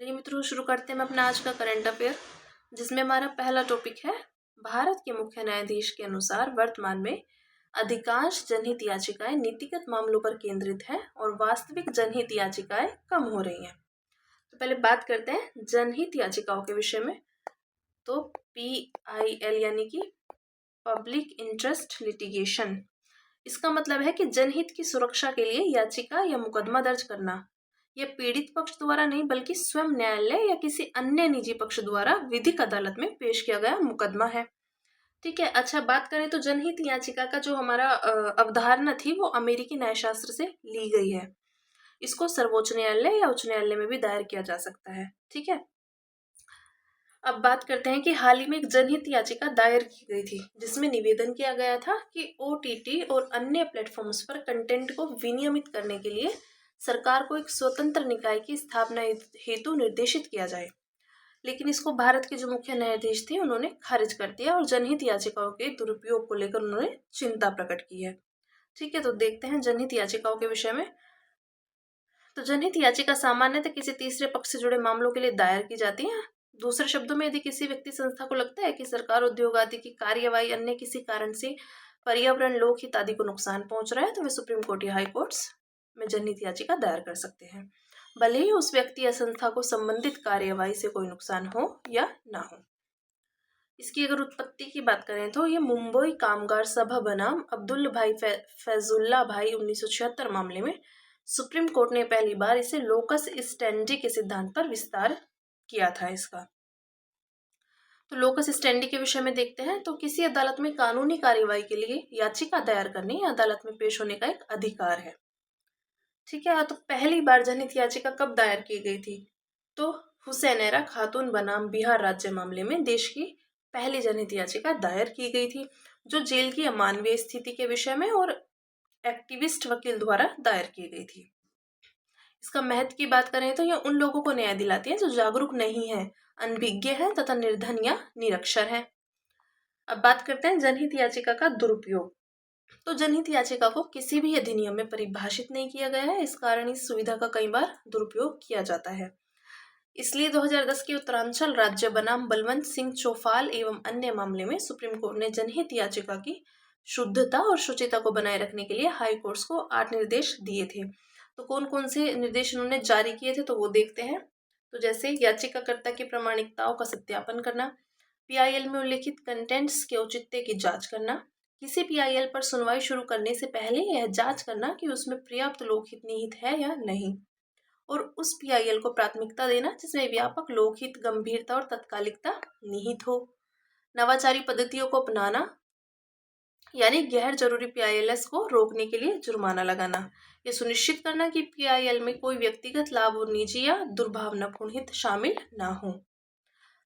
चलिए मित्रों, शुरू करते हैं हम अपना आज का करंट अफेयर, जिसमें हमारा पहला टॉपिक है। भारत के मुख्य न्यायाधीश के अनुसार वर्तमान में अधिकांश जनहित याचिकाएं नीतिगत मामलों पर केंद्रित हैं और वास्तविक जनहित याचिकाएं कम हो रही हैं। तो पहले बात करते हैं जनहित याचिकाओं के विषय में। तो PIL यानी कि पब्लिक इंटरेस्ट लिटिगेशन, इसका मतलब है कि जनहित की सुरक्षा के लिए याचिका या मुकदमा दर्ज करना। यह पीड़ित पक्ष द्वारा नहीं बल्कि स्वयं न्यायालय या किसी अन्य निजी पक्ष द्वारा विधिक अदालत में पेश किया गया मुकदमा है। ठीक है। अच्छा, बात करें तो जनहित याचिका का जो हमारा अवधारणा थी वो अमेरिकी न्यायशास्त्र से ली गई है। इसको सर्वोच्च न्यायालय या उच्च न्यायालय में भी दायर किया जा सकता है। ठीक है। अब बात करते हैं कि हाल ही में एक जनहित याचिका दायर की गई थी, जिसमें निवेदन किया गया था कि OTT और अन्य प्लेटफॉर्म्स पर कंटेंट को विनियमित करने के लिए सरकार को एक स्वतंत्र निकाय की स्थापना हेतु निर्देशित किया जाए। लेकिन इसको भारत के जो मुख्य न्यायाधीश थे उन्होंने खारिज कर दिया और जनहित याचिकाओं के दुरुपयोग को लेकर उन्होंने चिंता प्रकट की है। ठीक है, तो देखते हैं जनहित याचिकाओं के विषय में। तो जनहित याचिका सामान्यतः किसी तीसरे पक्ष से जुड़े मामलों के लिए दायर की जाती है। दूसरे शब्दों में, यदि किसी व्यक्ति संस्था को लगता है कि सरकार, उद्योग आदि की कार्यवाही अन्य किसी कारण से पर्यावरण, लोकहित आदि को नुकसान पहुंच रहा है, तो वे सुप्रीम कोर्ट या हाई कोर्ट्स में जनहित याचिका दायर कर सकते हैं, भले ही उस व्यक्ति या संस्था को संबंधित कार्यवाही से कोई नुकसान हो या ना हो। इसकी अगर उत्पत्ति की बात करें तो ये मुंबई कामगार सभा बनाम अब्दुल भाई फैजुल्ला भाई 1976 मामले में सुप्रीम कोर्ट ने पहली बार इसे लोकस स्टैंडी के सिद्धांत पर विस्तार किया था इसका। तो लोकस स्टैंडी के विषय में देखते हैं। तो किसी अदालत में कानूनी कार्यवाही के लिए याचिका दायर करने या अदालत में पेश होने का एक अधिकार है। ठीक है। तो पहली बार जनहित याचिका कब दायर की गई थी? तो हुसैनैरा खातून बनाम बिहार राज्य मामले में देश की पहली जनहित याचिका दायर की गई थी, जो जेल की अमानवीय स्थिति के विषय में और एक्टिविस्ट वकील द्वारा दायर की गई थी। इसका महत्व की बात करें तो यह उन लोगों को न्याय दिलाती है जो जागरूक नहीं है, अनभिज्ञ है तथा निर्धन या निरक्षर है। अब बात करते हैं जनहित याचिका का दुरुपयोग। तो जनहित याचिका को किसी भी अधिनियम में परिभाषित नहीं किया गया है, इस कारण इस सुविधा का कई बार दुरुपयोग किया जाता है। इसलिए 2010 के उत्तरांचल राज्य बनाम बलवंत सिंह चौफाल एवं अन्य मामले में सुप्रीम कोर्ट ने जनहित याचिका की शुद्धता और शुचिता को बनाए रखने के लिए हाई कोर्ट्स को 8 निर्देश दिए थे। तो कौन कौन से निर्देश उन्होंने जारी किए थे, तो वो देखते हैं। तो जैसे याचिकाकर्ता की प्रामाणिकताओं का सत्यापन करना, PIL में उल्लिखित कंटेंट्स के औचित्य की जांच करना, किसी PIL पर सुनवाई शुरू करने से पहले यह जांच करना कि उसमें पर्याप्त लोकहित निहित है या नहीं, और उस PIL को प्राथमिकता देना जिसमें व्यापक लोकहित, गंभीरता और तत्कालिकता निहित हो। नवाचारी पद्धतियों को अपनाना, यानी गैर जरूरी PILs को रोकने के लिए जुर्माना लगाना। यह सुनिश्चित करना कि PIL में कोई व्यक्तिगत लाभ और निजी या दुर्भावनापूर्ण हित शामिल ना हो।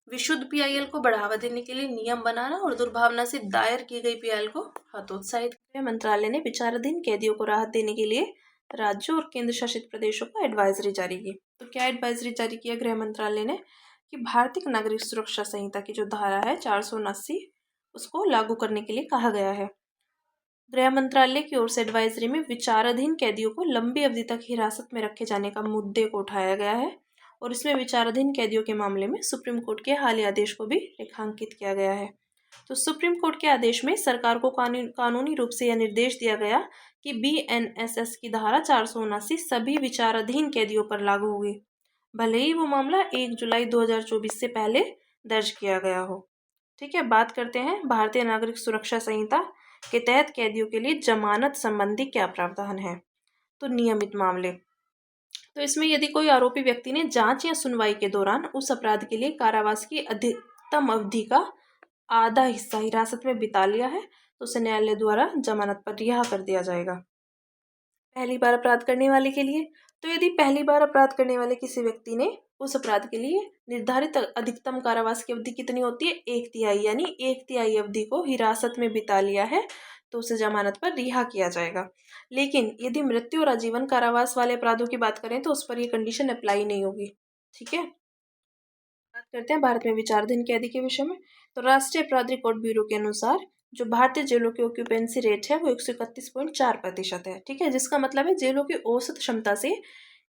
विशुद्ध PIL को बढ़ावा देने के लिए नियम बनाना और दुर्भावना से दायर की गई PIL को हतोत्साहित। गृह मंत्रालय ने विचाराधीन कैदियों को राहत देने के लिए राज्यों और केंद्र शासित प्रदेशों को एडवाइजरी जारी की। तो क्या एडवाइजरी जारी किया गृह मंत्रालय ने? कि भारतीय नागरिक सुरक्षा संहिता की जो धारा है 479, उसको लागू करने के लिए कहा गया है। गृह मंत्रालय की ओर से एडवाइजरी में विचाराधीन कैदियों को लंबी अवधि तक हिरासत में रखे जाने का मुद्दे को उठाया गया है, और इसमें विचाराधीन कैदियों के मामले में सुप्रीम कोर्ट के हालिया आदेश को भी रेखांकित किया गया है। तो सुप्रीम कोर्ट के आदेश में सरकार को कानूनी रूप से यह निर्देश दिया गया कि BNSS की धारा 479 सभी विचाराधीन कैदियों पर लागू होगी, भले ही वो मामला 1 जुलाई 2024 से पहले दर्ज किया गया हो। ठीक है। बात करते हैं भारतीय नागरिक सुरक्षा संहिता के तहत कैदियों के लिए जमानत संबंधी क्या प्रावधान है। तो नियमित मामले, तो इसमें यदि कोई आरोपी व्यक्ति ने जांच या सुनवाई के दौरान उस अपराध के लिए कारावास की अधिकतम अवधि का आधा हिस्सा हिरासत में बिता लिया है, तो उसे न्यायालय द्वारा जमानत पर रिहा कर दिया जाएगा। पहली बार अपराध करने वाले के लिए, तो यदि पहली बार अपराध करने वाले किसी व्यक्ति ने उस अपराध के लिए निर्धारित अधिकतम कारावास की अवधि कितनी होती है, 1/3, यानी 1/3 अवधि को हिरासत में बिता लिया है, तो उसे जमानत पर रिहा किया जाएगा। लेकिन यदि मृत्यु और आजीवन कारावास वाले अपराधों की बात करें तो उस पर यह कंडीशन अप्लाई नहीं होगी। ठीक है। बात करते हैं भारत में विचाराधीन कैदी के विषय में। तो राष्ट्रीय अपराध रिकॉर्ड ब्यूरो के अनुसार जो भारतीय जेलों की ऑक्यूपेंसी रेट है वो 131.4% है। ठीक है, जिसका मतलब है जेलों की औसत क्षमता से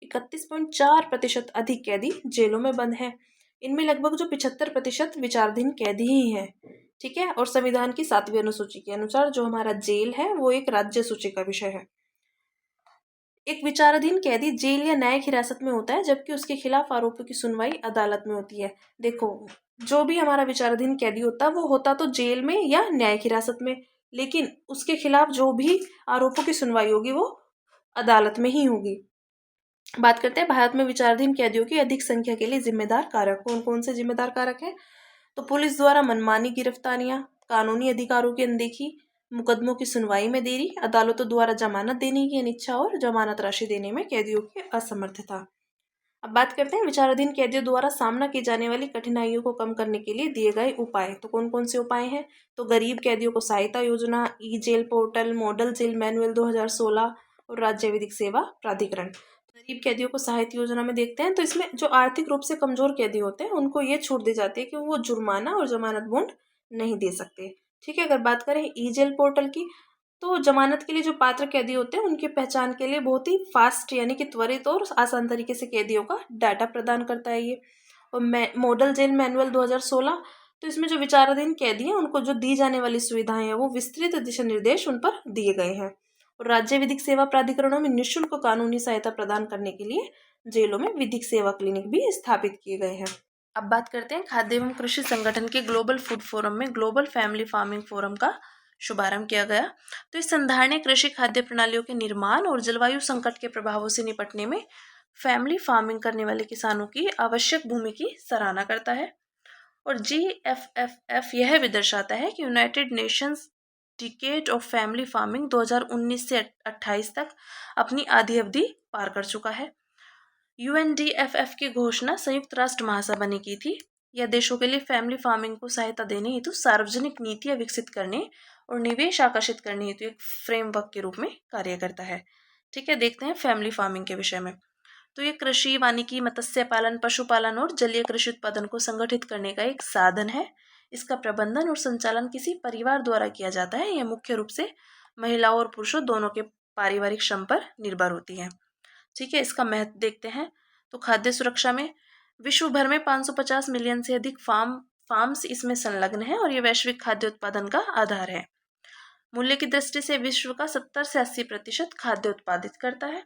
31.4% अधिक कैदी जेलों में बंद हैं। इनमें लगभग जो 75% विचाराधीन कैदी ही हैं। ठीक है, और संविधान की 7वीं अनुसूची के अनुसार जो हमारा जेल है वो एक राज्य सूची का विषय है। एक विचाराधीन कैदी जेल या न्यायिक हिरासत में होता है, जबकि उसके खिलाफ आरोपों की सुनवाई अदालत में होती है। देखो, जो भी हमारा विचाराधीन कैदी होता है वो होता तो जेल में या न्यायिक हिरासत में, लेकिन उसके खिलाफ जो भी आरोपों की सुनवाई होगी वो अदालत में ही होगी। बात करते हैं भारत में विचाराधीन कैदियों की अधिक संख्या के लिए जिम्मेदार कारक। कौन कौन से जिम्मेदार कारक हैं? तो पुलिस द्वारा मनमानी गिरफ्तारियां, कानूनी अधिकारों की अनदेखी, मुकदमों की सुनवाई में देरी, अदालतों द्वारा जमानत देने की अनिच्छा और जमानत राशि देने में कैदियों की असमर्थता। अब बात करते हैं विचाराधीन कैदियों द्वारा सामना की जाने वाली कठिनाइयों को कम करने के लिए दिए गए उपाय। तो कौन कौन से उपाय हैं? तो गरीब कैदियों को सहायता योजना, e jail portal, model jail manual 2016 और राज्य विधिक सेवा प्राधिकरण। गरीब कैदियों को सहायता योजना में देखते हैं, तो इसमें जो आर्थिक रूप से कमजोर कैदी होते हैं उनको ये छूट दी जाती है कि वो जुर्माना और जमानत बॉन्ड नहीं दे सकते। ठीक है, अगर बात करें ई जेल पोर्टल की, तो जमानत के लिए जो पात्र कैदी होते हैं उनकी पहचान के लिए बहुत ही फास्ट यानी कि त्वरित और आसान तरीके से कैदियों का डाटा प्रदान करता है ये। और मॉडल जेल मैनुअल 2016, तो इसमें जो विचाराधीन कैदी हैं उनको जो दी जाने वाली सुविधाएं हैं वो विस्तृत दिशा निर्देश उन पर दिए गए हैं। और राज्य विधिक सेवा प्राधिकरणों में निःशुल्क कानूनी सहायता प्रदान करने के लिए जेलों में विधिक सेवा क्लिनिक भी स्थापित किए गए हैं। अब बात करते हैं खाद्य एवं कृषि संगठन के ग्लोबल फूड फोरम में ग्लोबल फैमिली फार्मिंग फोरम का शुभारंभ किया गया। तो इस संधारण ने कृषि खाद्य प्रणालियों के निर्माण और जलवायु संकट के प्रभावों से निपटने में फैमिली फार्मिंग करने वाले किसानों की आवश्यक भूमि की सराहना करता है। और GFFF यह भी दर्शाता है कि United Nations decade of family farming 2019 से 28 तक अपनी आधी अवधि पार कर चुका है। UNDFF की घोषणा संयुक्त राष्ट्र महासभा ने की थी। यह देशों के लिए फैमिली फार्मिंग को सहायता देने हेतु सार्वजनिक नीतियां विकसित करने और निवेश आकर्षित करने हेतु एक फ्रेमवर्क के रूप में कार्य करता है। ठीक है, देखते हैं फैमिली फार्मिंग के विषय में। तो ये कृषि, वानिकी, मत्स्य पालन, पशुपालन और जलीय कृषि उत्पादन को संगठित करने का एक साधन है। इसका प्रबंधन और संचालन किसी परिवार द्वारा किया जाता है। यह मुख्य रूप से महिलाओं और पुरुषों दोनों के पारिवारिक श्रम पर निर्भर होती है। ठीक है, इसका महत्व देखते हैं। तो खाद्य सुरक्षा में विश्व भर में 550 मिलियन से अधिक फार्म्स इसमें संलग्न है और ये वैश्विक खाद्य उत्पादन का आधार है। मूल्य की दृष्टि से विश्व का 70 से 80% खाद्य उत्पादित करता है।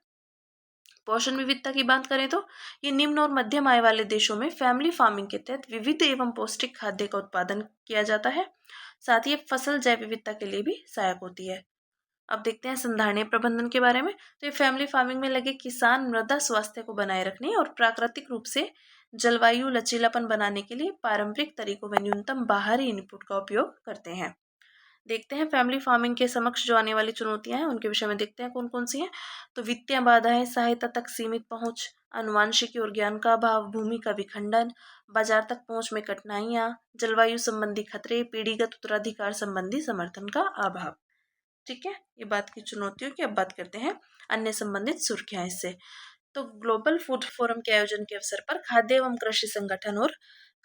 पोषण विविधता की बात करें तो ये निम्न और मध्यम आय वाले देशों में फैमिली फार्मिंग के तहत विविध एवं पौष्टिक खाद्य का उत्पादन किया जाता है। साथ ही फसल जैव विविधता के लिए भी सहायक होती है। अब देखते हैं संधारणीय प्रबंधन के बारे में। तो ये फैमिली फार्मिंग में लगे किसान मृदा स्वास्थ्य को बनाए रखने और प्राकृतिक रूप से जलवायु लचीलापन बनाने के लिए पारंपरिक तरीकों में न्यूनतम बाहरी इनपुट का उपयोग करते हैं। देखते हैं फैमिली फार्मिंग के समक्ष जो आने वाली चुनौतियां हैं उनके विषय में देखते हैं कौन कौन सी हैं। तो वित्तीय बाधाएं, सहायता तक सीमित पहुंच, आनुवांशिकी और ज्ञान का अभाव, भूमि का विखंडन, बाजार तक पहुंच में कठिनाइयां, जलवायु संबंधी खतरे, पीढ़ीगत उत्तराधिकार संबंधी समर्थन का अभाव। ठीक है, ये बात की चुनौतियों की। अब बात करते हैं अन्य संबंधित सुर्खियां इससे। तो ग्लोबल फूड फोरम के आयोजन के अवसर पर खाद्य एवं कृषि संगठन और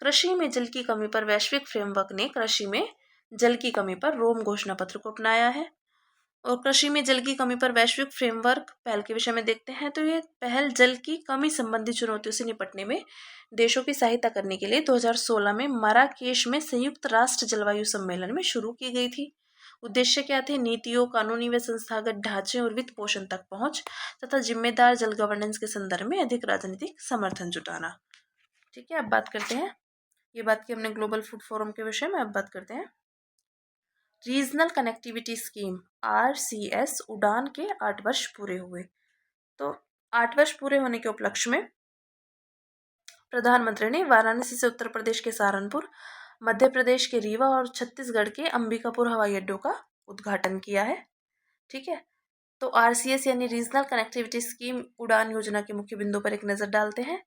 कृषि में जल की कमी पर वैश्विक फ्रेमवर्क ने कृषि में जल की कमी पर रोम घोषणा पत्र को अपनाया है। और कृषि में जल की कमी पर वैश्विक फ्रेमवर्क पहल के विषय में देखते हैं। तो ये पहल जल की कमी संबंधी चुनौतियों से निपटने में देशों की सहायता करने के लिए 2016 में मराकेश में संयुक्त राष्ट्र जलवायु सम्मेलन में शुरू की गई थी। उद्देश्य क्या थे? नीतियों, कानूनी व संस्थागत ढांचे और वित्त पोषण तक पहुंच तथा जिम्मेदार जल गवर्नेंस के संदर्भ में अधिक राजनीतिक समर्थन जुटाना। ठीक है, अब बात करते हैं, ये बात की हमने ग्लोबल फूड फोरम के विषय में। अब बात करते हैं रीजनल कनेक्टिविटी स्कीम RCS उड़ान के 8 वर्ष पूरे हुए। तो 8 वर्ष पूरे होने के उपलक्ष्य में प्रधानमंत्री ने वाराणसी से उत्तर प्रदेश के सहारनपुर, मध्य प्रदेश के रीवा और छत्तीसगढ़ के अंबिकापुर हवाई अड्डों का उद्घाटन किया है। ठीक है, तो RCS यानी रीजनल कनेक्टिविटी स्कीम उड़ान योजना के मुख्य बिंदु पर एक नज़र डालते हैं।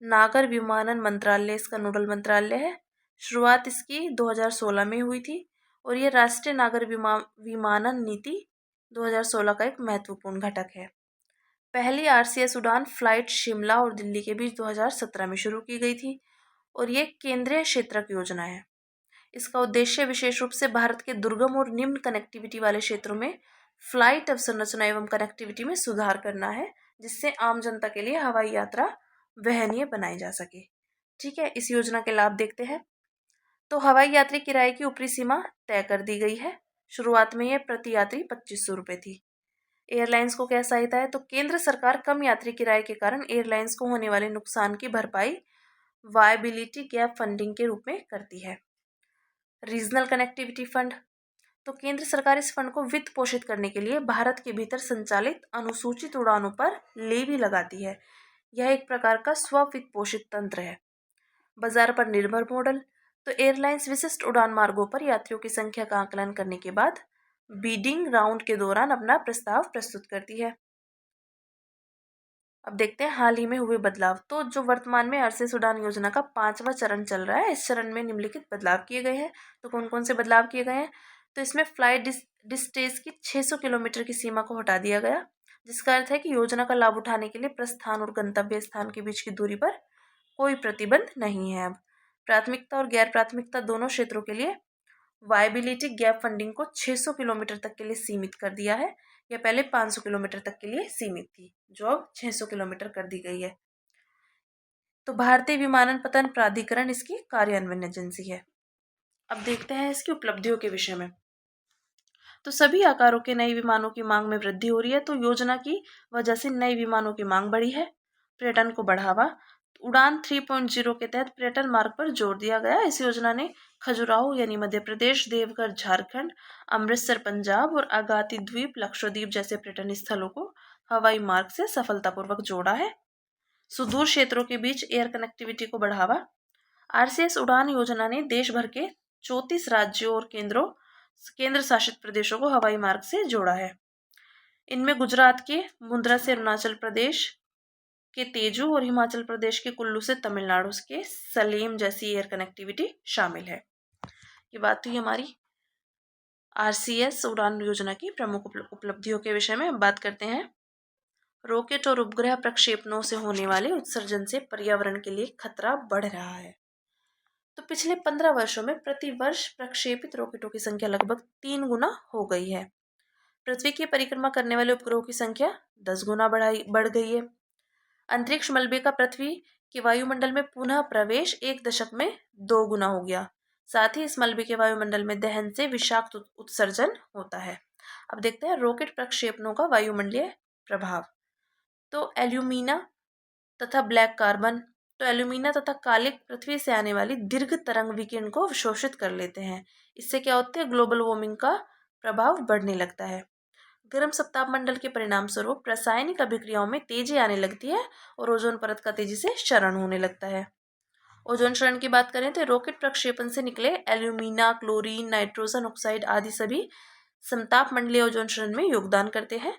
नागर विमानन मंत्रालय इसका नोडल मंत्रालय है। शुरुआत इसकी 2016 में हुई थी और ये राष्ट्रीय नागर विमानन नीति 2016 का एक महत्वपूर्ण घटक है। पहली RCS उड़ान फ्लाइट शिमला और दिल्ली के बीच 2017 में शुरू की गई थी और ये केंद्रीय क्षेत्रक योजना है। इसका उद्देश्य विशेष रूप से भारत के दुर्गम और निम्न कनेक्टिविटी वाले क्षेत्रों में फ्लाइट अवसंरचना एवं कनेक्टिविटी में सुधार करना है, जिससे आम जनता के लिए हवाई यात्रा वहनीय बनाई जा सके। ठीक है, इस योजना के लाभ देखते हैं। तो हवाई यात्री किराए की ऊपरी सीमा तय कर दी गई है। शुरुआत में यह प्रति यात्री 2500 रुपये थी। एयरलाइंस को क्या सहायता है, तो केंद्र सरकार कम यात्री किराए के कारण एयरलाइंस को होने वाले नुकसान की भरपाई वायबिलिटी गैप फंडिंग के रूप में करती है। रीजनल कनेक्टिविटी फंड, तो केंद्र सरकार इस फंड को वित्त पोषित करने के लिए भारत के भीतर संचालित अनुसूचित उड़ानों पर लेवी लगाती है। यह एक प्रकार का स्व वित्त पोषित तंत्र है। बाजार पर निर्भर मॉडल, तो एयरलाइंस विशिष्ट उड़ान मार्गों पर यात्रियों की संख्या का आकलन करने के बाद बीडिंग राउंड के दौरान अपना प्रस्ताव प्रस्तुत करती है। अब देखते हैं हाल ही में हुए बदलाव। तो जो वर्तमान में अर्सेस उड़ान योजना का 5वां चरण चल रहा है, इस चरण में निम्नलिखित बदलाव किए गए हैं। तो कौन कौन से बदलाव किए गए हैं, तो इसमें फ्लाइट डिस्टेंस की 600 किलोमीटर की सीमा को हटा दिया गया, जिसका अर्थ है कि योजना का लाभ उठाने के लिए प्रस्थान और गंतव्य स्थान के बीच की दूरी पर कोई प्रतिबंध नहीं है। अब प्राथमिकता और गैर प्राथमिकता दोनों क्षेत्रों के लिए वायबिलिटी गैप फंडिंग को 600 किलोमीटर तक के लिए सीमित कर दिया है। यह पहले 500 किलोमीटर तक के लिए सीमित थी, जो अब 600 किलोमीटर कर दी गई है। तो भारतीय विमानन प्राधिकरण इसकी कार्यान्वयन एजेंसी है। अब देखते हैं इसकी उपलब्धियों के विषय में। तो सभी आकारों के नए विमानों की मांग में वृद्धि हो रही है, तो योजना की वजह से नए विमानों की मांग बढ़ी है। पर्यटन को बढ़ावा, उड़ान 3.0 के तहत पर्यटन मार्ग पर जोर दिया गया। इस योजना ने खजुराहो यानी मध्य प्रदेश, देवघर झारखंड, अमृतसर पंजाब और आगाती द्वीप लक्षद्वीप जैसे पर्यटन स्थलों को हवाई मार्ग से सफलतापूर्वक जोड़ा है। सुदूर क्षेत्रों के बीच एयर कनेक्टिविटी को बढ़ावा, आरसीएस उड़ान योजना ने देश भर के 34 राज्यों और केंद्र शासित प्रदेशों को हवाई मार्ग से जोड़ा है। इनमें गुजरात के मुंद्रा से अरुणाचल प्रदेश के तेजू और हिमाचल प्रदेश के कुल्लू से तमिलनाडु के सलेम जैसी एयर कनेक्टिविटी शामिल है। ये बात हुई हमारी आरसीएस उड़ान योजना की प्रमुख उपलब्धियों के विषय में। बात करते हैं रॉकेट और उपग्रह प्रक्षेपणों से होने वाले उत्सर्जन से पर्यावरण के लिए खतरा बढ़ रहा है। तो पिछले 15 वर्षों में प्रति वर्ष प्रक्षेपित रॉकेटों की संख्या लगभग 3 गुना हो गई है। पृथ्वी की परिक्रमा करने वाले उपग्रहों की संख्या 10 गुना बढ़ गई है। अंतरिक्ष मलबे का पृथ्वी के वायुमंडल में पुनः प्रवेश 1 दशक में 2 गुना हो गया। साथ ही इस मलबे के वायुमंडल में दहन से विषाक्त उत्सर्जन होता है। अब देखते हैं रॉकेट प्रक्षेपणों का वायुमंडलीय प्रभाव। तो एल्यूमिना तथा ब्लैक कार्बन, तो एल्यूमिना तथा कालिक पृथ्वी से आने वाली दीर्घ तरंग विकिरण को अवशोषित कर लेते हैं। इससे क्या होता है, ग्लोबल वार्मिंग का प्रभाव बढ़ने लगता है। गर्म सप्ताह मंडल के परिणाम स्वरूप रासायनिक अभिक्रियाओं में तेजी आने लगती है और ओजोन परत का तेजी से क्षरण होने लगता है। ओजोन क्षरण की बात करें तो रॉकेट प्रक्षेपण से निकले एल्यूमिना, क्लोरीन, नाइट्रोजन ऑक्साइड आदि सभी समताप मंडलीय ओजोन क्षरण में योगदान करते हैं।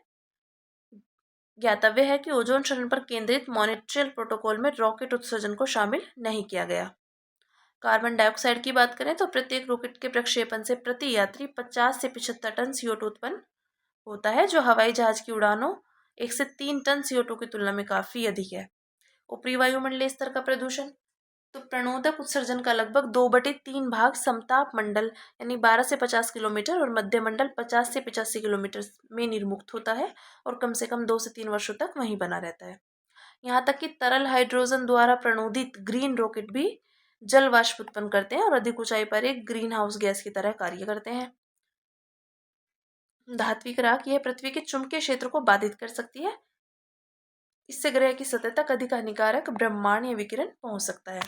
ज्ञातव्य है कि ओजोन क्षरण पर केंद्रित मॉनिट्रियल प्रोटोकॉल में रॉकेट उत्सर्जन को शामिल नहीं किया गया। कार्बन डाइऑक्साइड की बात करें तो प्रत्येक रॉकेट के प्रक्षेपण से प्रति यात्री 50 से 75 टन CO2 उत्पन्न होता है, जो हवाई जहाज की उड़ानों 1 से 3 टन CO2 की तुलना में काफ़ी अधिक है। ऊपरी वायुमंडलीय स्तर का प्रदूषण, तो प्रणोदक उत्सर्जन का लगभग 2/3 भाग समताप मंडल यानी 12 से 50 किलोमीटर और मध्य मंडल 50 से 85 किलोमीटर में निर्मुक्त होता है और कम से कम 2 से 3 वर्षों तक वहीं बना रहता है। यहाँ तक कि तरल हाइड्रोजन द्वारा प्रणोदित ग्रीन रॉकेट भी जल वाष्प उत्पन्न करते हैं और अधिक ऊंचाई पर एक ग्रीन हाउस गैस की तरह कार्य करते हैं। धात्विक राख यह पृथ्वी के चुंबकीय क्षेत्र को बाधित कर सकती है। इससे ग्रह की सतह तक अधिक हानिकारक ब्रह्मांडीय विकिरण पहुंच सकता है।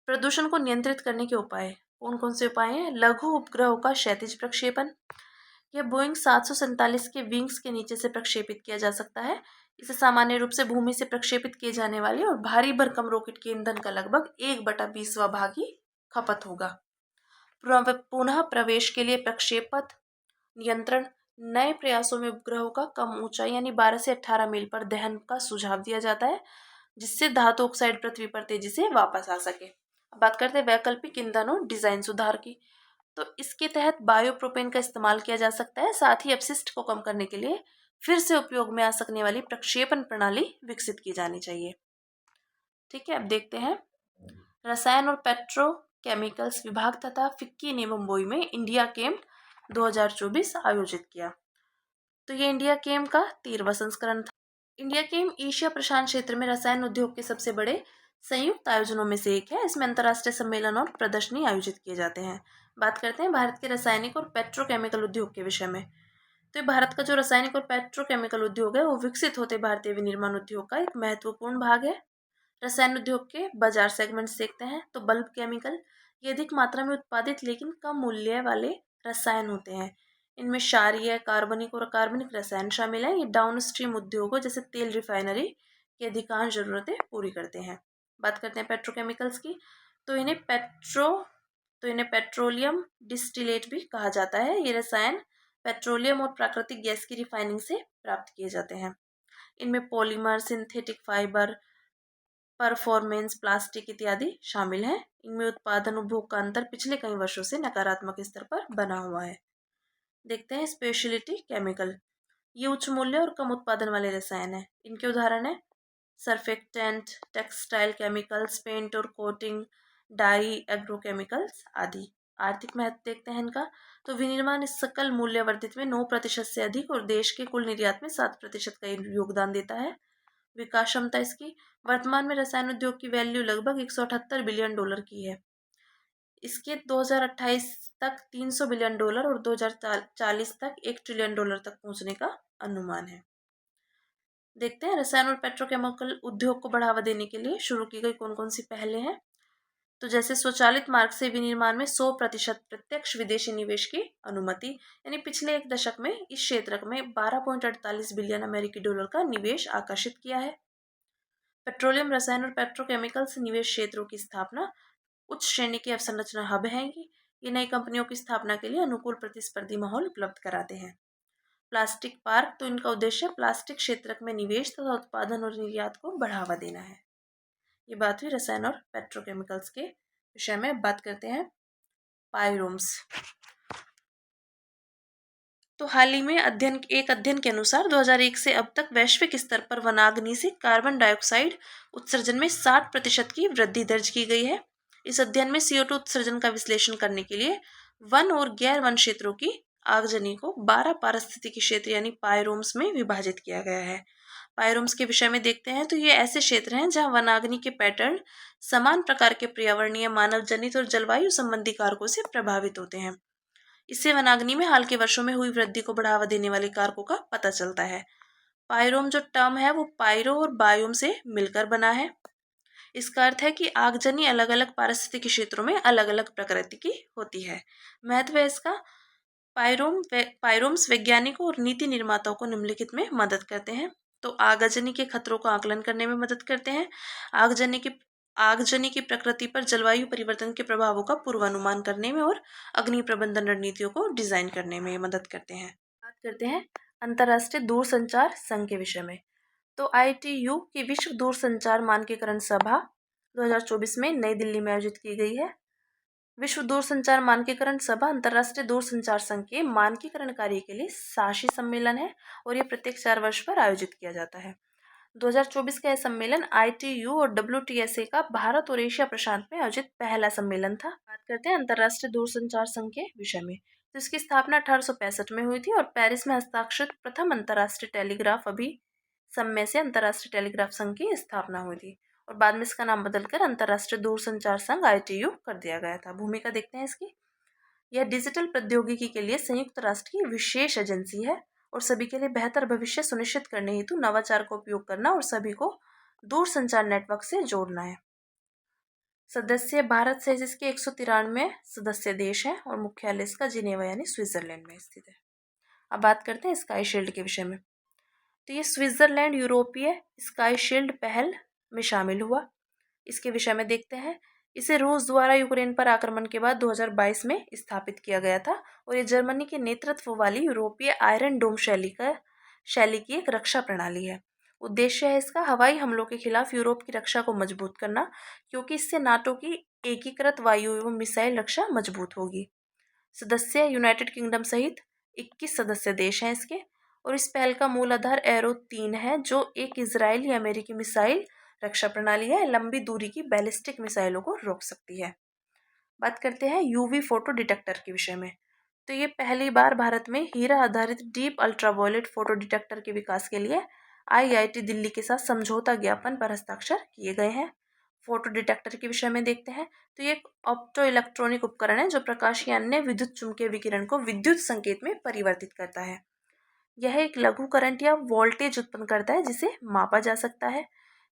प्रदूषण को नियंत्रित करने के उपाय कौन कौन से उपाय हैं? लघु उपग्रहों का क्षैतिज प्रक्षेपण, यह बोइंग 747 के विंग्स के नीचे से प्रक्षेपित किया जा सकता है। इसे सामान्य रूप से भूमि से प्रक्षेपित किए जाने वाले और भारी भरकम रॉकेट के ईंधन का लगभग 1/20वां भाग ही खपत होगा। पुनः प्रवेश के लिए प्रक्षेपथ नियंत्रण, नए प्रयासों में उपग्रहों का कम ऊंचाई यानी 12 से 18 मील पर दहन का सुझाव दिया जाता है, जिससे धातु ऑक्साइड पृथ्वी पर तेजी से वापस आ सके। अब बात करते हैं वैकल्पिक ईंधनों डिजाइन सुधार की। तो इसके तहत बायोप्रोपेन का इस्तेमाल किया जा सकता है। साथ ही अपशिष्ट को कम करने के लिए फिर से उपयोग में आ सकने वाली प्रक्षेपण प्रणाली विकसित की जानी चाहिए। ठीक है, अब देखते हैं रसायन और पेट्रोकेमिकल्स विभाग तथा फिक्की ने मुंबई में इंडिया केम 2024 आयोजित किया। तो ये इंडिया केम का 13वां संस्करण था। इंडिया केम एशिया प्रशांत क्षेत्र में रसायन उद्योग के सबसे बड़े संयुक्त आयोजनों में से एक है। इसमें अंतर्राष्ट्रीय सम्मेलन और प्रदर्शनी आयोजित किए जाते हैं। बात करते हैं भारत के रासायनिक और पेट्रोकेमिकल उद्योग के विषय में। तो ये भारत का जो रासायनिक और पेट्रोकेमिकल उद्योग है वो विकसित होते भारतीय विनिर्माण उद्योग का एक महत्वपूर्ण भाग है। रसायन उद्योग के बाजार सेगमेंट्स देखते हैं तो बल्क केमिकल ये अधिक मात्रा में उत्पादित लेकिन कम मूल्य वाले रसायन होते हैं। इनमें क्षारीय, कार्बनिक और अकार्बनिक रसायन शामिल हैं। ये डाउनस्ट्रीम उद्योगों जैसे तेल रिफाइनरी की अधिकांश जरूरतें पूरी करते हैं। बात करते हैं पेट्रोकेमिकल्स की। तो इन्हें पेट्रोलियम डिस्टिलेट भी कहा जाता है। ये रसायन पेट्रोलियम और प्राकृतिक गैस की रिफाइनिंग से प्राप्त किए जाते हैं। इनमें polymer, synthetic fibre, performance plastic इत्यादि शामिल हैं। इनमें उत्पादन उपभोग का अंतर पिछले कई वर्षों से नकारात्मक स्तर पर बना हुआ है। देखते हैं स्पेशलिटी केमिकल। ये उच्च मूल्य और कम उत्पादन वाले रसायन हैं। इनके उदाहरण है सर्फेक्टेंट, टेक्सटाइल केमिकल्स, पेंट और कोटिंग, डाई, एग्रोकेमिकल्स आदि। आर्थिक महत्व देखते हैं इनका। तो विनिर्माण इस सकल मूल्य वर्धित में 9% से अधिक और देश के कुल निर्यात में 7% का योगदान देता है। विकास क्षमता इसकी। वर्तमान में रसायन उद्योग की वैल्यू लगभग 178 बिलियन डॉलर की है। इसके 2028 तक 300 बिलियन डॉलर और 2040 तक 1 ट्रिलियन डॉलर तक पहुंचने का अनुमान है। देखते हैं रसायन और पेट्रोकेमिकल उद्योग को बढ़ावा देने के लिए शुरू की गई कौन कौन सी पहलें हैं। तो जैसे स्वचालित मार्ग से विनिर्माण में 100% प्रत्यक्ष विदेशी निवेश की अनुमति, यानी पिछले एक दशक में इस क्षेत्र में 12.48 बिलियन अमेरिकी डॉलर का निवेश आकर्षित किया है। पेट्रोलियम, रसायन और पेट्रोकेमिकल्स निवेश क्षेत्रों की स्थापना। उच्च श्रेणी की अवसंरचना हब हैं ये नई कंपनियों की स्थापना के लिए अनुकूल प्रतिस्पर्धी माहौल उपलब्ध कराते हैं। प्लास्टिक पार्क, तो इनका उद्देश्य प्लास्टिक क्षेत्र में निवेश तथा उत्पादन और निर्यात को बढ़ावा देना है। ये बात हुई रसायन और पेट्रोकेमिकल्स के विषय में। बात करते हैं पायरोम्स। तो हाल ही में एक अध्ययन के अनुसार 2001 से अब तक वैश्विक स्तर पर वनाग्नि से कार्बन डाइऑक्साइड उत्सर्जन में 60% की वृद्धि दर्ज की गई है। इस अध्ययन में CO2 उत्सर्जन का विश्लेषण करने के लिए वन और गैर वन क्षेत्रों की आगजनी को 12 पारिस्थितिकी क्षेत्र यानी पायरोम्स में विभाजित किया गया है। पायरोम्स के विषय में देखते हैं तो ये ऐसे क्षेत्र हैं जहां वनाग्नि के पैटर्न समान प्रकार के पर्यावरणीय, मानव जनित और जलवायु संबंधी कारकों से प्रभावित होते हैं। इससे वनाग्नि में हाल के वर्षों में हुई वृद्धि को बढ़ावा देने वाले कारकों का पता चलता है। पायरोम जो टर्म है वो पायरो और बायोम से मिलकर बना है। इसका अर्थ है कि आगजनी अलग अलग पारिस्थितिक क्षेत्रों में अलग अलग प्रकृति की होती है। महत्व है इसका। पायरोम्स वैज्ञानिकों और नीति निर्माताओं को निम्नलिखित में मदद करते हैं। तो आगजनी के खतरों का आकलन करने में मदद करते हैं। आगजनी की प्रकृति पर जलवायु परिवर्तन के प्रभावों का पूर्वानुमान करने में और अग्नि प्रबंधन रणनीतियों को डिजाइन करने में मदद करते हैं। बात करते हैं अंतर्राष्ट्रीय दूरसंचार संघ के विषय में। तो ITU की विश्व दूरसंचार मानकीकरण सभा 2024 में नई दिल्ली में आयोजित की गई है। विश्व दूरसंचार मानकीकरण सभा अंतर्राष्ट्रीय दूरसंचार संघ के मानकीकरण कार्य के लिए शासी सम्मेलन है और ये प्रत्येक 4 वर्ष पर आयोजित किया जाता है। 2024 का यह सम्मेलन ITU और WTSA का भारत और एशिया प्रशांत में आयोजित पहला सम्मेलन था। बात करते हैं अंतर्राष्ट्रीय दूरसंचार संघ के विषय में। तो इसकी स्थापना 1865 में हुई थी और पेरिस में हस्ताक्षरित प्रथम अंतर्राष्ट्रीय टेलीग्राफ समय से अंतर्राष्ट्रीय टेलीग्राफ संघ की स्थापना हुई थी और बाद में इसका नाम बदलकर अंतर्राष्ट्रीय दूरसंचार संघ ITU कर दिया गया था। भूमिका देखते हैं इसकी। यह डिजिटल प्रौद्योगिकी के लिए संयुक्त राष्ट्र की विशेष एजेंसी है और सभी के लिए बेहतर भविष्य सुनिश्चित करने हेतु नवाचार का उपयोग करना और सभी को दूरसंचार नेटवर्क से जोड़ना है। सदस्य भारत से इसके 193 सदस्य देश हैं और मुख्यालय इसका जिनेवा यानी स्विट्जरलैंड में स्थित है। अब बात करते हैं स्काई शील्ड के विषय में। तो ये स्विट्जरलैंड यूरोपीय स्काई शील्ड पहल में शामिल हुआ। इसके विषय में देखते हैं। इसे रूस द्वारा यूक्रेन पर आक्रमण के बाद 2022 में स्थापित किया गया था और ये जर्मनी के नेतृत्व वाली यूरोपीय आयरन डोम शैली की एक रक्षा प्रणाली है। उद्देश्य है इसका हवाई हमलों के खिलाफ यूरोप की रक्षा को मजबूत करना, क्योंकि इससे नाटो की एकीकृत वायु एवं मिसाइल रक्षा मजबूत होगी। सदस्य यूनाइटेड किंगडम सहित 21 सदस्य देश हैं इसके और इस पहल का मूल आधार एरो 3 है जो एक इजरायली अमेरिकी मिसाइल रक्षा प्रणाली है। लंबी दूरी की बैलिस्टिक मिसाइलों को रोक सकती है। बात करते हैं UV फोटो डिटेक्टर के विषय में। तो ये पहली बार भारत में हीरा आधारित डीप अल्ट्रावायलेट फोटो डिटेक्टर के विकास के लिए आईआईटी दिल्ली के साथ समझौता ज्ञापन पर हस्ताक्षर किए गए हैं। फोटो डिटेक्टर के विषय में देखते हैं तो ये एक ऑप्टो इलेक्ट्रॉनिक उपकरण है जो प्रकाश या अन्य विद्युत चुम्बकीय विकिरण को विद्युत संकेत में परिवर्तित करता है। यह एक लघु करंट या वोल्टेज उत्पन्न करता है जिसे मापा जा सकता है।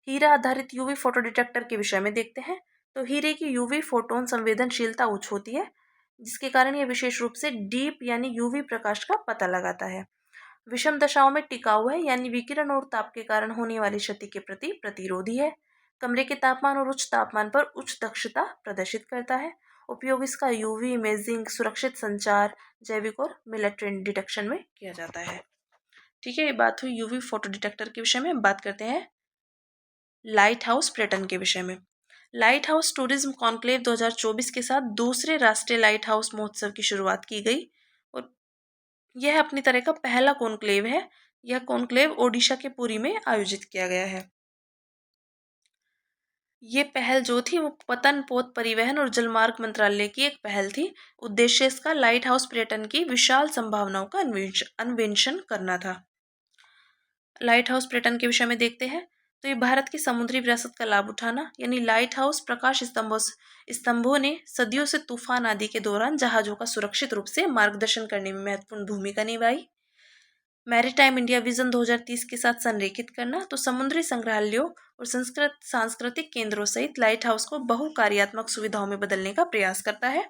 हीरा आधारित यूवी फोटो डिटेक्टर के विषय में देखते हैं तो हीरे की यूवी फोटोन संवेदनशीलता उच्च होती है जिसके कारण यह विशेष रूप से डीप यानी यूवी प्रकाश का पता लगाता है। विषम दशाओं में टिकाऊ है यानी विकिरण और ताप के कारण होने वाली क्षति के प्रति प्रतिरोधी है। कमरे के तापमान और उच्च तापमान पर उच्च दक्षता प्रदर्शित करता है। उपयोग इसका यूवी इमेजिंग, सुरक्षित संचार, जैविक और मिलिट्री डिटेक्शन में किया जाता है। ठीक है, ये बात हुई यूवी फोटो डिटेक्टर के विषय में। बात करते हैं लाइट हाउस पर्यटन के विषय में। लाइट हाउस टूरिज्म कॉन्क्लेव 2024 के साथ दूसरे राष्ट्रीय लाइट हाउस महोत्सव की शुरुआत की गई और यह अपनी तरह का पहला कॉन्क्लेव है। यह कॉन्क्लेव ओडिशा के पुरी में आयोजित किया गया है। ये पहल जो थी वो पतन पोत परिवहन और जलमार्ग मंत्रालय की एक पहल थी। उद्देश्य इसका लाइट हाउस पर्यटन की विशाल संभावनाओं का अन्वेषण करना था। लाइट हाउस पर्यटन के विषय में देखते हैं तो ये भारत की समुद्री विरासत का लाभ उठाना यानी लाइट हाउस प्रकाश स्तंभों ने सदियों से तूफान आदि के दौरान जहाजों का सुरक्षित रूप से मार्गदर्शन करने में महत्वपूर्ण भूमिका निभाई। मैरीटाइम इंडिया विजन 2030 के साथ संरेखित करना तो समुद्री संग्रहालयों और सांस्कृतिक केंद्रों सहित लाइट हाउस को बहुकार्यात्मक सुविधाओं में बदलने का प्रयास करता है।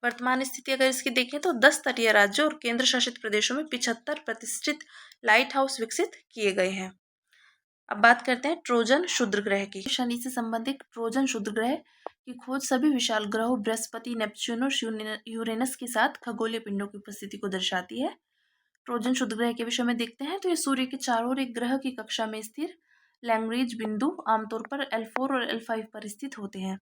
वर्तमान स्थिति अगर इसकी देखें तो 10 तटीय राज्यों और केंद्र शासित प्रदेशों में 75 प्रतिष्ठित लाइट हाउस विकसित किए गए हैं। अब बात करते हैं ट्रोजन क्षुद्र ग्रह की। शनि से संबंधित ट्रोजन क्षुद्र ग्रह की खोज सभी विशाल ग्रहों बृहस्पति, नेपच्यून और यूरेनस के साथ खगोलीय पिंडों की उपस्थिति को दर्शाती है। ट्रोजन क्षुद्र ग्रह के विषय में देखते हैं तो ये सूर्य के चारों ओर एक ग्रह की कक्षा में स्थिर लैग्रेंज बिंदु आमतौर पर L4 और L5 पर स्थित होते हैं।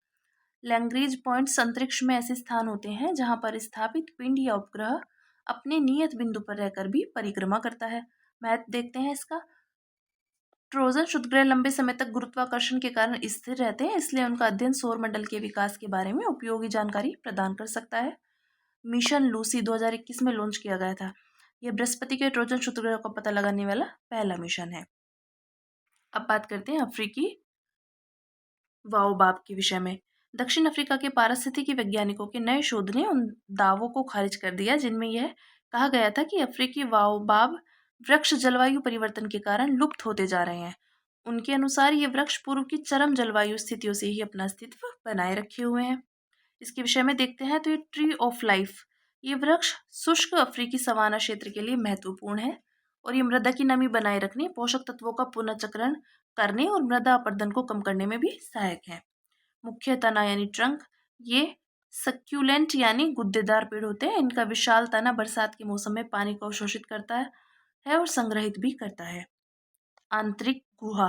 लैग्रेंज पॉइंट्स अंतरिक्ष में ऐसे स्थान होते हैं जहां पर स्थापित पिंड या उपग्रह अपने नियत बिंदु पर रहकर भी परिक्रमा करता है। महत्व देखते हैं इसका। ट्रोजन क्षुद्र ग्रह लंबे समय तक गुरुत्वाकर्षण के कारण स्थिर रहते हैं, इसलिए उनका अध्ययन सौर मंडल के विकास के बारे में उपयोगी जानकारी प्रदान कर सकता है। मिशन लूसी 2021 में लॉन्च किया गया था। यह बृहस्पति के ट्रोजन क्षुद्र ग्रह का पता लगाने वाला पहला मिशन है। अब बात करते हैं अफ्रीकी बाओबाब के विषय में। दक्षिण अफ्रीका के पारिस्थितिकी वैज्ञानिकों के नए शोध ने उन दावों को खारिज कर दिया जिनमें यह कहा गया था कि अफ्रीकी बाओबाब वृक्ष जलवायु परिवर्तन के कारण लुप्त होते जा रहे हैं। उनके अनुसार ये वृक्ष पूर्व की चरम जलवायु स्थितियों से ही अपना अस्तित्व बनाए रखे हुए हैं। इसके विषय में देखते हैं तो ये ट्री ऑफ लाइफ, ये वृक्ष शुष्क अफ्रीकी सवाना क्षेत्र के लिए महत्वपूर्ण है और ये मृदा की नमी बनाए रखने, पोषक तत्वों का पुनर्चक्रण करने और मृदा अपरदन को कम करने में भी सहायक है। मुख्य तना यानी ट्रंक, ये सक्यूलेंट यानी गुद्देदार पेड़ होते हैं। इनका विशाल तना बरसात के मौसम में पानी को अवशोषित करता है और संग्रहित भी करता है। आंतरिक गुहा,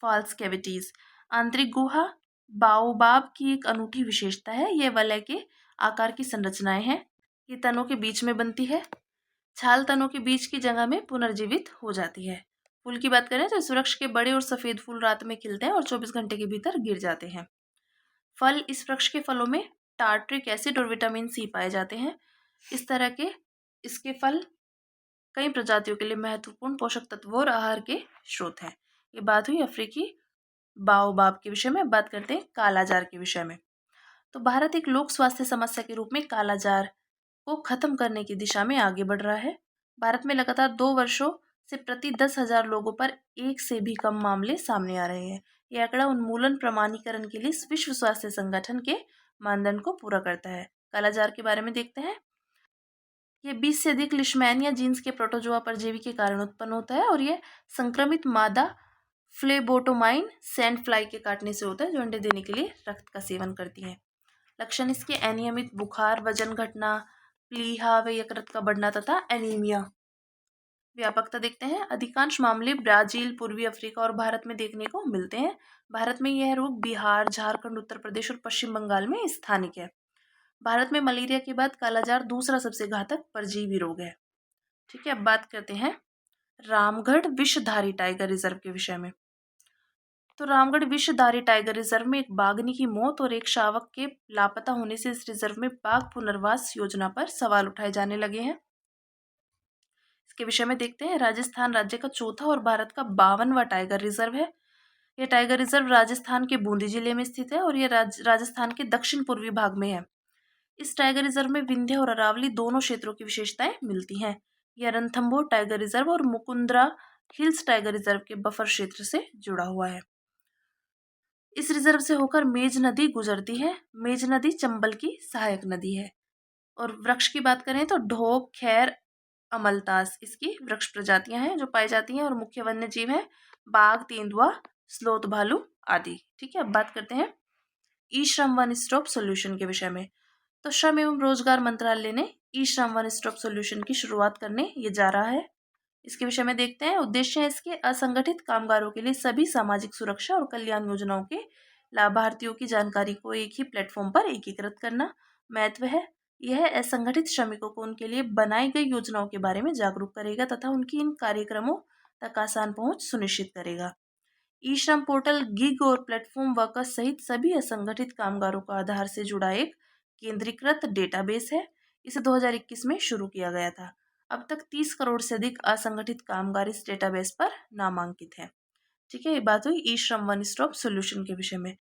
फॉल्स कैविटीज। आंतरिक गुहा बाओबाब की एक अनूठी विशेषता है। ये वलय के आकार की संरचनाएं हैं। ये तनों के बीच में बनती है। छाल तनों के बीच की जगह में पुनर्जीवित हो जाती है। फूल की बात करें तो इस वृक्ष के बड़े और सफेद फूल रात में खिलते हैं और 24 घंटे के भीतर गिर जाते हैं। फल, इस वृक्ष के फलों में टार्ट्रिक एसिड और विटामिन सी पाए जाते हैं। इस तरह के इसके फल कई प्रजातियों के लिए महत्वपूर्ण पोषक तत्वों और आहार के स्रोत हैं। ये बात हुई अफ्रीकी बाओबाब के विषय में। बात करते हैं कालाजार के विषय में। तो भारत एक लोक स्वास्थ्य समस्या के रूप में कालाजार को खत्म करने की दिशा में आगे बढ़ रहा है। भारत में लगातार 2 वर्षों से प्रति 10,000 लोगों पर एक से भी कम मामले सामने आ रहे हैं। यह आंकड़ा उन्मूलन प्रमाणीकरण के लिए विश्व स्वास्थ्य संगठन के मानदंड को पूरा करता है। कालाजार के बारे में देखते हैं। ये 20 से अधिक लिशमैनिया जीन्स के प्रोटोजोआ परजीवी के कारण उत्पन्न होता है और यह संक्रमित मादा फ्लेबोटोमाइन सैंड फ्लाई के काटने से होता है जो अंडे देने के लिए रक्त का सेवन करती हैं। लक्षण इसके अनियमित बुखार, वजन घटना, प्लीहा व यकृत का बढ़ना तथा एनीमिया। व्यापकता देखते हैं। अधिकांश मामले ब्राजील, पूर्वी अफ्रीका और भारत में देखने को मिलते हैं। भारत में यह रोग बिहार, झारखंड, उत्तर प्रदेश और पश्चिम बंगाल में स्थानिक है। भारत में मलेरिया के बाद कालाजार दूसरा सबसे घातक परजीवी रोग है। ठीक है, अब बात करते हैं रामगढ़ विषधारी टाइगर रिजर्व के विषय में। तो रामगढ़ विषधारी टाइगर रिजर्व में एक बाघनी की मौत और एक शावक के लापता होने से इस रिजर्व में बाघ पुनर्वास योजना पर सवाल उठाए जाने लगे हैं। इसके विषय में देखते हैं। राजस्थान राज्य का चौथा और भारत का 52वां टाइगर रिजर्व है। यह टाइगर रिजर्व राजस्थान के बूंदी जिले में स्थित है और यह राजस्थान के दक्षिण पूर्वी भाग में है। इस टाइगर रिजर्व में विंध्य और अरावली दोनों क्षेत्रों की विशेषताएं मिलती हैं। यह रणथंभौर टाइगर रिजर्व और मुकुंदरा हिल्स टाइगर रिजर्व के बफर क्षेत्र से जुड़ा हुआ है। इस रिजर्व से होकर मेज नदी गुजरती है। मेज नदी चंबल की सहायक नदी है। और वृक्ष की बात करें तो ढोक, खैर, अमलतास इसकी वृक्ष प्रजातियां हैं जो पाई जाती हैं। और मुख्य वन्य जीव है बाघ, तेंदुआ, स्लोथ भालू आदि। ठीक है, अब बात करते हैं ई श्रम वन स्टॉप सोल्यूशन के विषय में। तो श्रम एवं रोजगार मंत्रालय ने ई श्रम वन स्टॉप सोल्यूशन की शुरुआत करने ये जा रहा है। इसके विषय में देखते हैं। उद्देश्य है इसके असंगठित कामगारों के लिए सभी सामाजिक सुरक्षा और कल्याण योजनाओं के लाभार्थियों की जानकारी को एक ही प्लेटफॉर्म पर एकीकृत करना। महत्व है यह असंगठित श्रमिकों को उनके लिए बनाई गई योजनाओं के बारे में जागरूक करेगा तथा उनकी इन कार्यक्रमों तक आसान पहुंच सुनिश्चित करेगा। ई श्रम पोर्टल गिग और प्लेटफॉर्म वर्कर्स सहित सभी असंगठित कामगारों का आधार से जुड़ा एक केंद्रीकृत डेटाबेस है। इसे 2021 में शुरू किया गया था। अब तक 30 करोड़ से अधिक असंगठित कामगार इस डेटाबेस पर नामांकित हैं। ठीक है, ये बात हुई ई श्रम वन स्टॉप सोल्यूशन के विषय में।